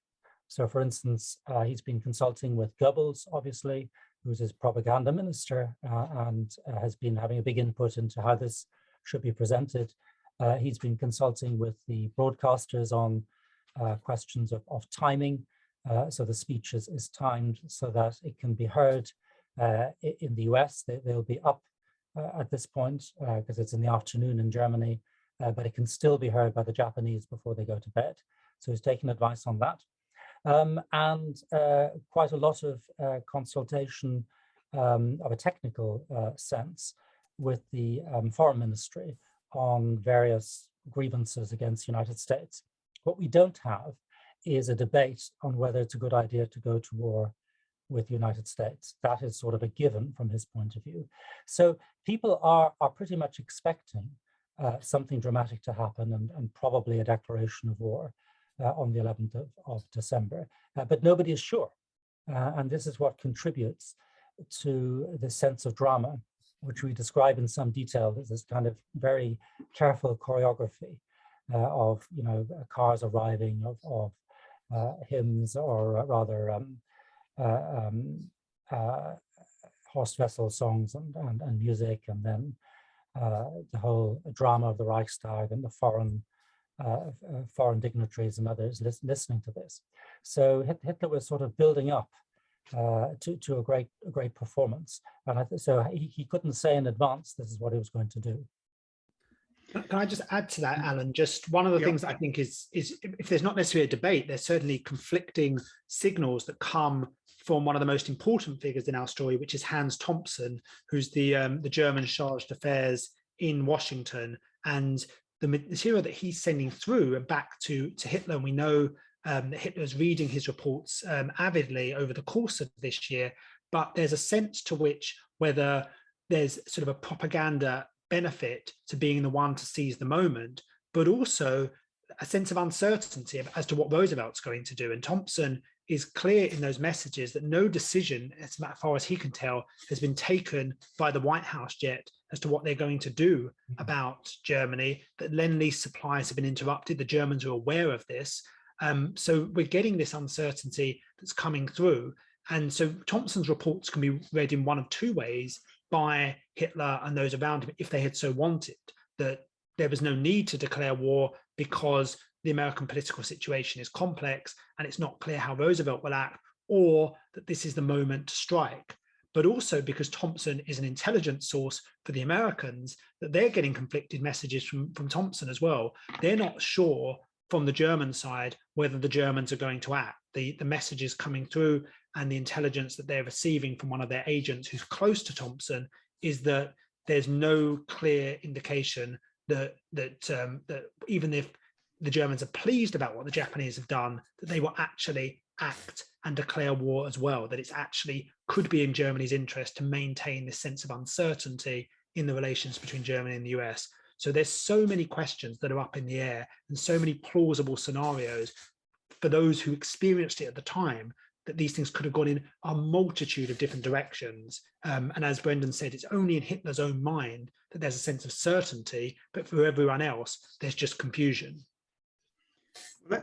So, for instance, he's been consulting with Goebbels, obviously, who's his propaganda minister, and has been having a big input into how this should be presented. He's been consulting with the broadcasters on questions of timing. So the speech is timed so that it can be heard in the US. They'll be up at this point because it's in the afternoon in Germany, but it can still be heard by the Japanese before they go to bed. So he's taken advice on that. And quite a lot of consultation of a technical sense with the foreign ministry on various grievances against the United States. What we don't have is a debate on whether it's a good idea to go to war with the United States. That is sort of a given from his point of view. So people are pretty much expecting something dramatic to happen and probably a declaration of war on the 11th of December. But nobody is sure. And this is what contributes to the sense of drama, which we describe in some detail as this kind of very careful choreography of, you know, cars arriving, of hymns, or rather horse vessel songs and music, and then the whole drama of the Reichstag and the foreign dignitaries and others listening to this. So Hitler was sort of building up to a great performance, and so he couldn't say in advance this is what he was going to do. Can I just add to that, Alan? Just one of the things that I think is if there's not necessarily a debate, there's certainly conflicting signals that come from one of the most important figures in our story, which is Hans Thompson, who's the German chargé d'affaires in Washington, and the material that he's sending through and back to Hitler. And we know that Hitler's reading his reports avidly over the course of this year, but there's a sense to which whether there's sort of a propaganda benefit to being the one to seize the moment, but also a sense of uncertainty as to what Roosevelt's going to do. And Thompson is clear in those messages that no decision, as far as he can tell, has been taken by the White House yet as to what they're going to do about Germany, that Lend-Lease supplies have been interrupted. The Germans are aware of this. So we're getting this uncertainty that's coming through. And so Thompson's reports can be read in one of two ways by Hitler and those around him, if they had so wanted, that there was no need to declare war because the American political situation is complex and it's not clear how Roosevelt will act, or that this is the moment to strike. But also because Thompson is an intelligence source for the Americans, that they're getting conflicted messages from Thompson as well. They're not sure from the German side whether the Germans are going to act. The messages coming through and the intelligence that they're receiving from one of their agents who's close to Thompson is that there's no clear indication that even if the Germans are pleased about what the Japanese have done, that they will actually act and declare war as well, that it's actually could be in Germany's interest to maintain this sense of uncertainty in the relations between Germany and the US. So there's so many questions that are up in the air and so many plausible scenarios for those who experienced it at the time, that these things could have gone in a multitude of different directions. And as Brendan said, it's only in Hitler's own mind that there's a sense of certainty, but for everyone else, there's just confusion.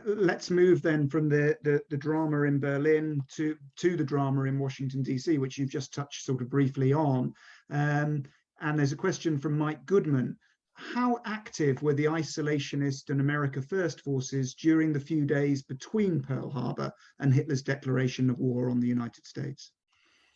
Let's move then from the drama in Berlin to the drama in Washington, D.C., which you've just touched sort of briefly on. And there's a question from Mike Goodman. How active were the isolationist and America First forces during the few days between Pearl Harbor and Hitler's declaration of war on the United States?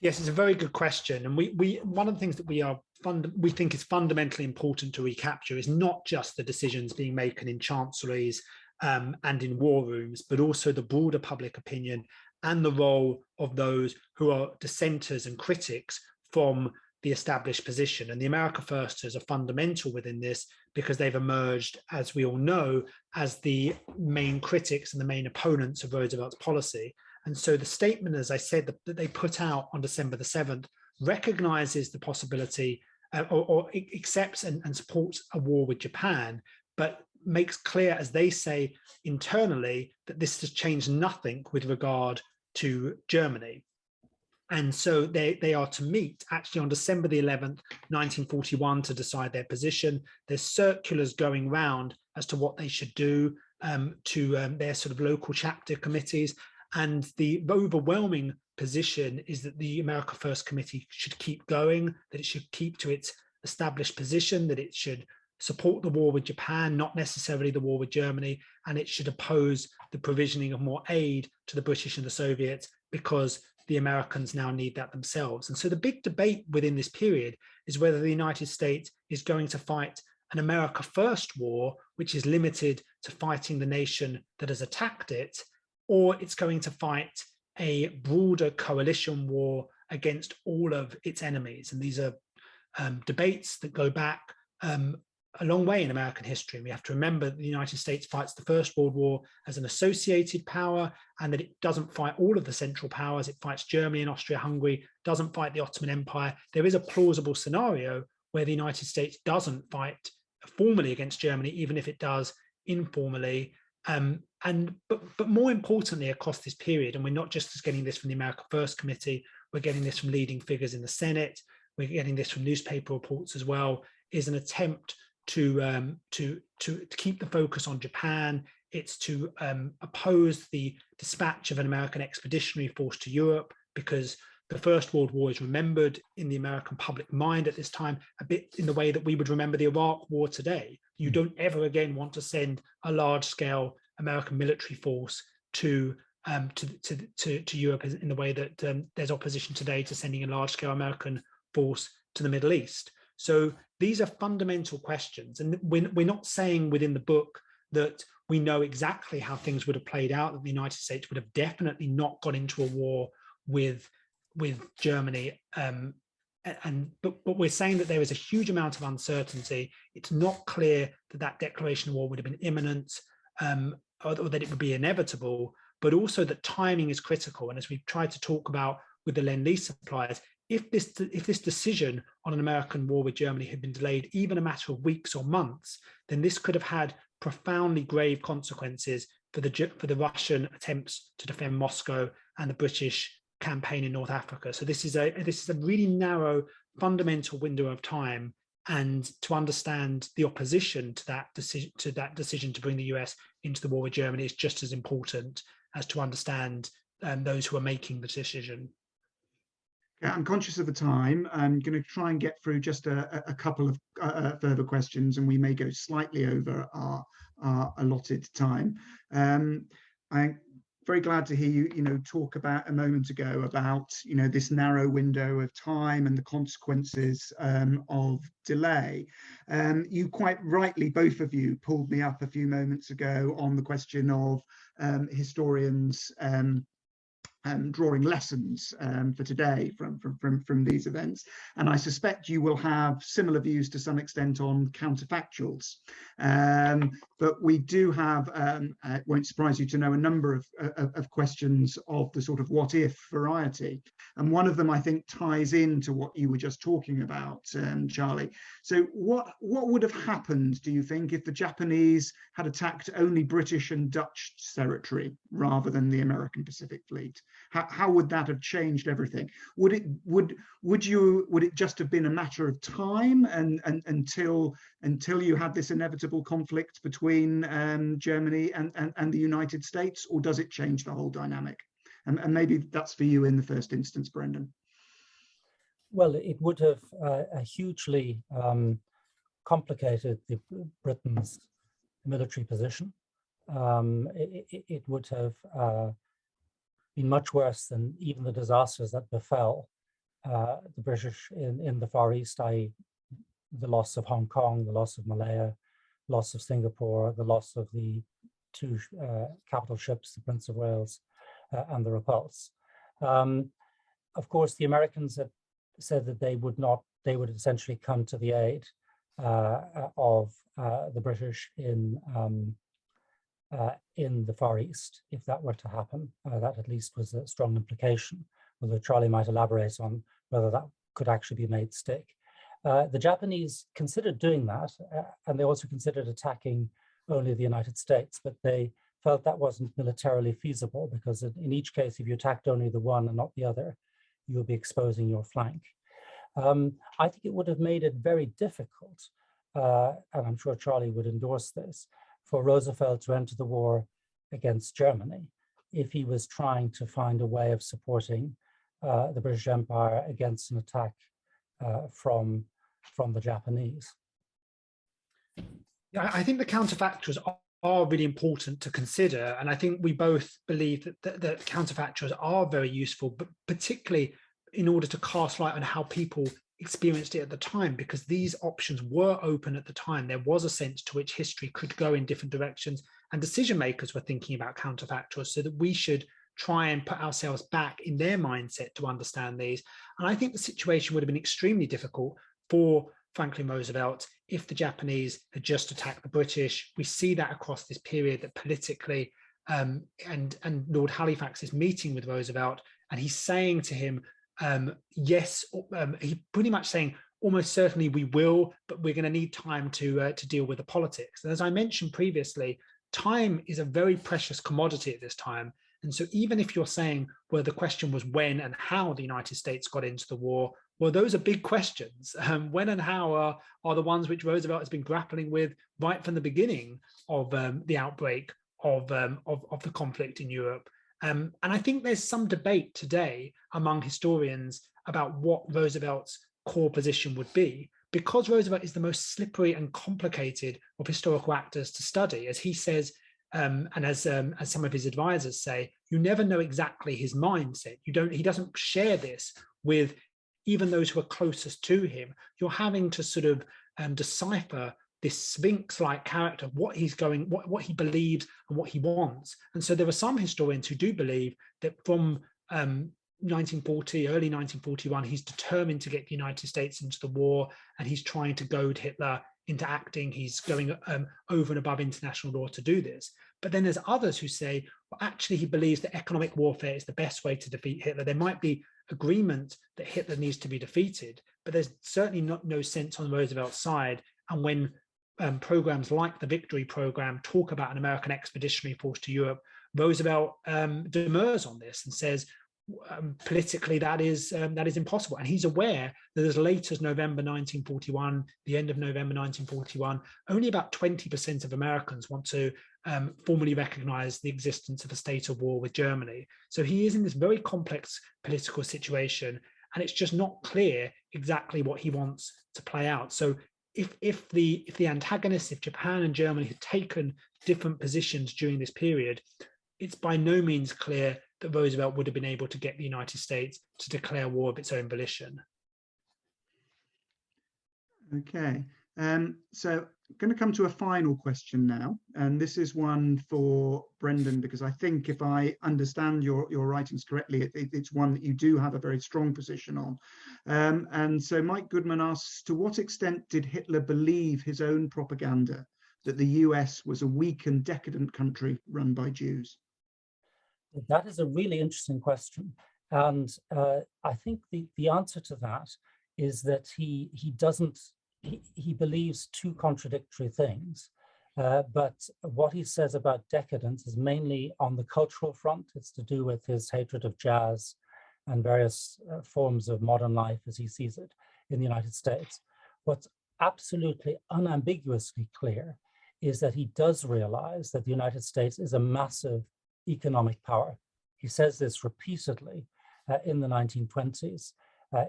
Yes, it's a very good question. And we one of the things that we think is fundamentally important to recapture is not just the decisions being made in chancelleries and in war rooms, but also the broader public opinion and the role of those who are dissenters and critics from the established position. And the America Firsters are fundamental within this because they've emerged, as we all know, as the main critics and the main opponents of Roosevelt's policy. And so the statement, as I said, that they put out on December the 7th recognizes the possibility or accepts and supports a war with Japan, but makes clear, as they say internally, that this has changed nothing with regard to Germany. And so they are to meet actually on December the 11th, 1941 to decide their position. There's circulars going round as to what they should do to their sort of local chapter committees. And the overwhelming position is that the America First Committee should keep going, that it should keep to its established position, that it should support the war with Japan, not necessarily the war with Germany, and it should oppose the provisioning of more aid to the British and the Soviets because the Americans now need that themselves. And so the big debate within this period is whether the United States is going to fight an America First war, which is limited to fighting the nation that has attacked it, or it's going to fight a broader coalition war against all of its enemies. And these are debates that go back a long way in American history. And we have to remember that the United States fights the First World War as an associated power, and that it doesn't fight all of the Central Powers. It fights Germany and Austria-Hungary, doesn't fight the Ottoman Empire. There is a plausible scenario where the United States doesn't fight formally against Germany, even if it does informally. But more importantly, across this period, and we're not just getting this from the America First Committee, we're getting this from leading figures in the Senate, we're getting this from newspaper reports as well, is an attempt to keep the focus on Japan. It's to oppose the dispatch of an American expeditionary force to Europe, because the First World War is remembered in the American public mind at this time a bit in the way that we would remember the Iraq War today. You don't ever again want to send a large-scale American military force to Europe in the way that there's opposition today to sending a large-scale American force to the Middle East. So these are fundamental questions. And we're not saying within the book that we know exactly how things would have played out, that the United States would have definitely not gone into a war with Germany. But we're saying that there is a huge amount of uncertainty. It's not clear that that declaration of war would have been imminent or that it would be inevitable, but also that timing is critical. And as we've tried to talk about with the Lend-Lease suppliers, if this decision on an American war with Germany had been delayed even a matter of weeks or months, then this could have had profoundly grave consequences for the Russian attempts to defend Moscow and the British campaign in North Africa. So this is a really narrow, fundamental window of time, and to understand the opposition to that decision to bring the US into the war with Germany is just as important as to understand those who are making the decision. Yeah, I'm conscious of the time. I'm going to try and get through just a couple of further questions, and we may go slightly over our allotted time. I'm very glad to hear you, talk about a moment ago about, this narrow window of time and the consequences of delay. You quite rightly, both of you, pulled me up a few moments ago on the question of historians drawing lessons for today from these events, and I suspect you will have similar views to some extent on counterfactuals. But we do have, it won't surprise you to know, a number of questions of the sort of what if variety, and one of them I think ties into what you were just talking about, Charlie. So what would have happened, do you think, if the Japanese had attacked only British and Dutch territory rather than the American Pacific Fleet? How would that have changed everything? Would it just have been a matter of time and until you had this inevitable conflict between Germany and the United States, or does it change the whole dynamic? And maybe that's for you in the first instance, Brendan. Well, it would have hugely complicated Britain's military position. It would have been much worse than even the disasters that befell the British in the Far East, i.e. the loss of Hong Kong, the loss of Malaya, loss of Singapore, the loss of the two capital ships, the Prince of Wales and the Repulse. Of course, the Americans had said that they would essentially come to the aid of the British in the Far East, if that were to happen. That at least was a strong implication, although Charlie might elaborate on whether that could actually be made stick. The Japanese considered doing that, and they also considered attacking only the United States, but they felt that wasn't militarily feasible, because in each case, if you attacked only the one and not the other, you would be exposing your flank. I think it would have made it very difficult, and I'm sure Charlie would endorse this, for Roosevelt to enter the war against Germany if he was trying to find a way of supporting the British Empire against an attack from the Japanese. Yeah, I think the counterfactuals are really important to consider, and I think we both believe that counterfactuals are very useful, but particularly in order to cast light on how people experienced it at the time, because these options were open at the time. There was a sense to which history could go in different directions, and decision makers were thinking about counterfactuals, so that we should try and put ourselves back in their mindset to understand these. And I think the situation would have been extremely difficult for Franklin Roosevelt if the Japanese had just attacked the British. We see that across this period, that politically, and Lord Halifax is meeting with Roosevelt, and he's saying to him, yes, he pretty much saying, almost certainly we will, but we're going to need time to deal with the politics. And as I mentioned previously, time is a very precious commodity at this time. And so even if you're saying, well, the question was when and how the United States got into the war, well, those are big questions. When and how are the ones which Roosevelt has been grappling with right from the beginning of the outbreak of the conflict in Europe. And I think there's some debate today among historians about what Roosevelt's core position would be, because Roosevelt is the most slippery and complicated of historical actors to study. As he says, and as some of his advisors say, you never know exactly his mindset. He doesn't share this with even those who are closest to him. You're having to sort of decipher this Sphinx-like character, what he believes and what he wants. And so there are some historians who do believe that from 1940, early 1941, he's determined to get the United States into the war, and he's trying to goad Hitler into acting. He's going over and above international law to do this. But then there's others who say, well, actually, he believes that economic warfare is the best way to defeat Hitler. There might be agreement that Hitler needs to be defeated, but there's certainly no sense on Roosevelt's side. And when programs like the Victory program talk about an American expeditionary force to Europe, Roosevelt demurs on this and says, politically that is impossible. And he's aware that as late as November 1941, the end of November 1941, only about 20% of Americans want to formally recognize the existence of a state of war with Germany. So he is in this very complex political situation, and it's just not clear exactly what he wants to play out. So if the antagonists, if Japan and Germany had taken different positions during this period, it's by no means clear that Roosevelt would have been able to get the United States to declare war of its own volition. Okay, so I'm going to come to a final question now, and this is one for Brendan, because I think if I understand your writings correctly, it's one that you do have a very strong position on. And so Mike Goodman asks, to what extent did Hitler believe his own propaganda that the US was a weak and decadent country run by Jews? That is a really interesting question. And I think the answer to that is that he believes two contradictory things. But what he says about decadence is mainly on the cultural front. It's to do with his hatred of jazz and various forms of modern life as he sees it in the United States. What's absolutely unambiguously clear is that he does realize that the United States is a massive economic power. He says this repeatedly in the 1920s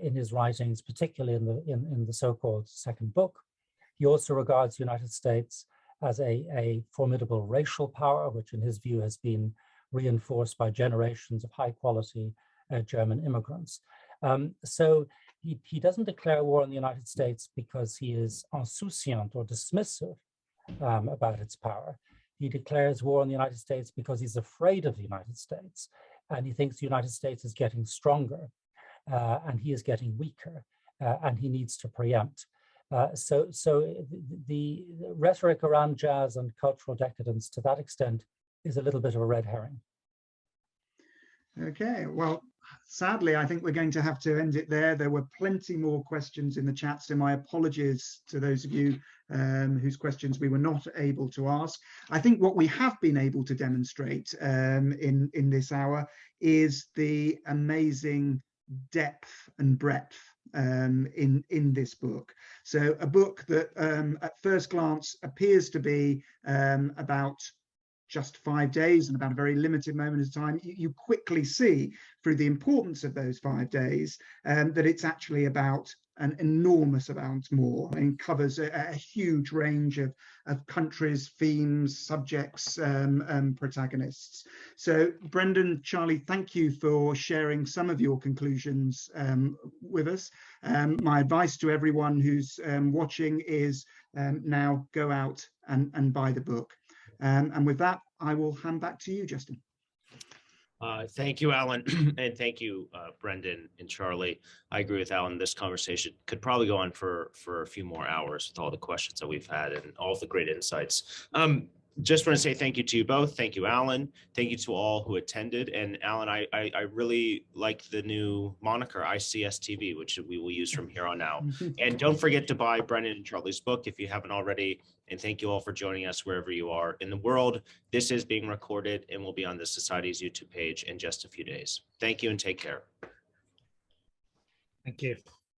in his writings, particularly in the so-called second book. He also regards the United States as a formidable racial power, which in his view has been reinforced by generations of high-quality German immigrants. So he doesn't declare war on the United States because he is insouciant or dismissive about its power. He declares war on the United States because he's afraid of the United States, and he thinks the United States is getting stronger, and he is getting weaker, and he needs to preempt. So the rhetoric around jazz and cultural decadence, to that extent, is a little bit of a red herring. Okay, well, sadly, I think we're going to have to end it there. There were plenty more questions in the chat, so my apologies to those of you whose questions we were not able to ask. I think what we have been able to demonstrate in this hour is the amazing depth and breadth in this book. So a book that at first glance appears to be about just 5 days and about a very limited moment of time, you quickly see through the importance of those 5 days that it's actually about an enormous amount more, and covers a huge range of countries, themes, subjects, protagonists. So Brendan, Charlie, thank you for sharing some of your conclusions with us. My advice to everyone who's watching is now go out and buy the book. And with that, I will hand back to you, Justin. Thank you, Alan, and thank you, Brendan and Charlie. I agree with Alan. This conversation could probably go on for a few more hours with all the questions that we've had and all the great insights. Just want to say thank you to you both. Thank you, Alan. Thank you to all who attended. And Alan, I really like the new moniker, ICS TV, which we will use from here on out. And don't forget to buy Brendan and Charlie's book if you haven't already. And thank you all for joining us wherever you are in the world. This is being recorded and will be on the Society's YouTube page in just a few days. Thank you and take care. Thank you.